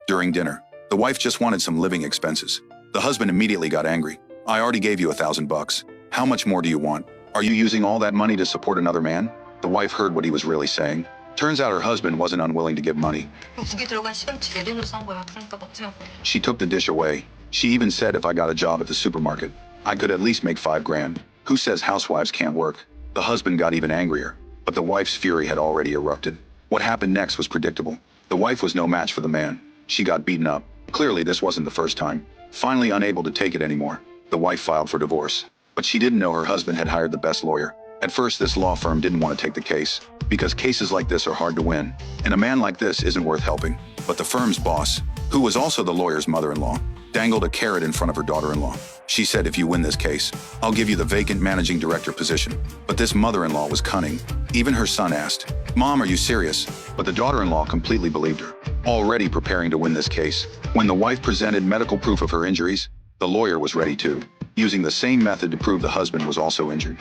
During dinner, the wife just wanted some living expenses. The husband immediately got angry. I already gave you $1,000. How much more do you want? Are you using all that money to support another man? The wife heard what he was really saying. Turns out her husband wasn't unwilling to give money. 국에 들어간 시금치 내 돈으로 산 거야. 그러니까 먹지라고. She took the dish away. She even said if I got a job at the supermarket, I could at least make $5,000. Who says housewives can't work? The husband got even angrier, but the wife's fury had already erupted. What happened next was predictable. The wife was no match for the man. She got beaten up. Clearly, this wasn't the first time. Finally unable to take it anymore, the wife filed for divorce. But she didn't know her husband had hired the best lawyer. At first, this law firm didn't want to take the case, because cases like this are hard to win, and a man like this isn't worth helping. But the firm's boss, who was also the lawyer's mother-in-law, dangled a carrot in front of her daughter-in-law. She said, if you win this case, I'll give you the vacant managing director position. But this mother-in-law was cunning. Even her son asked, Mom, are you serious? But the daughter-in-law completely believed her, already preparing to win this case. When the wife presented medical proof of her injuries, the lawyer was ready too, using the same method to prove the husband was also injured.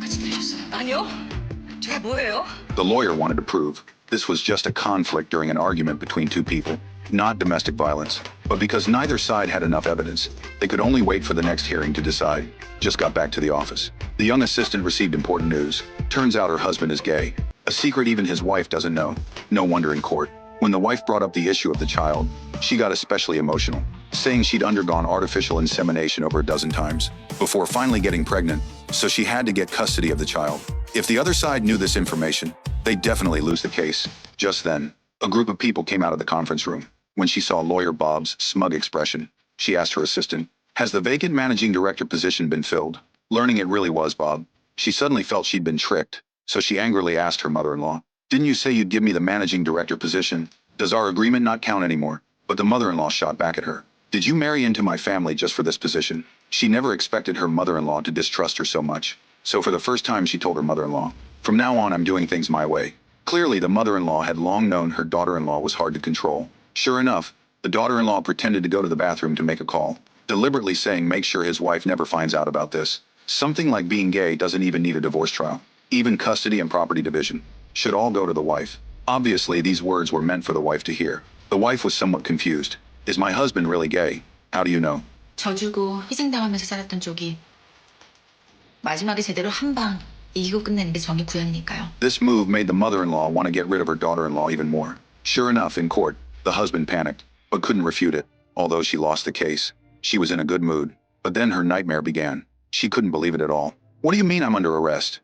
같이 들으셨어요? 아니요. 저게 뭐예요? The lawyer wanted to prove this was just a conflict during an argument between two people, not domestic violence. But because neither side had enough evidence, they could only wait for the next hearing to decide. Just got back to the office. The young assistant received important news. Turns out her husband is gay. A secret even his wife doesn't know. No wonder in court, when the wife brought up the issue of the child, she got especially emotional, saying she'd undergone artificial insemination over a dozen times before finally getting pregnant, so she had to get custody of the child. If the other side knew this information, they'd definitely lose the case. Just then, a group of people came out of the conference room. When she saw lawyer Bob's smug expression, she asked her assistant, has the vacant managing director position been filled? Learning it really was Bob, she suddenly felt she'd been tricked, so she angrily asked her mother-in-law, didn't you say you'd give me the managing director position? Does our agreement not count anymore? But the mother-in-law shot back at her. Did you marry into my family just for this position? She never expected her mother-in-law to distrust her so much. So for the first time, she told her mother-in-law, from now on, I'm doing things my way. Clearly, the mother-in-law had long known her daughter-in-law was hard to control. Sure enough, the daughter-in-law pretended to go to the bathroom to make a call, deliberately saying make sure his wife never finds out about this. Something like being gay doesn't even need a divorce trial. Even custody and property division should all go to the wife. Obviously, these words were meant for the wife to hear. The wife was somewhat confused. Is my husband really gay? How do you know? 져주고 희생당하면서 살았던 쪽이 마지막에 제대로 한 방 이기고 끝내는 게 정의 구현이니까요. This move made the mother-in-law want to get rid of her daughter-in-law even more. Sure enough, in court, the husband panicked, but couldn't refute it. Although she lost the case, she was in a good mood. But then her nightmare began. She couldn't believe it at all. What do you mean I'm under arrest?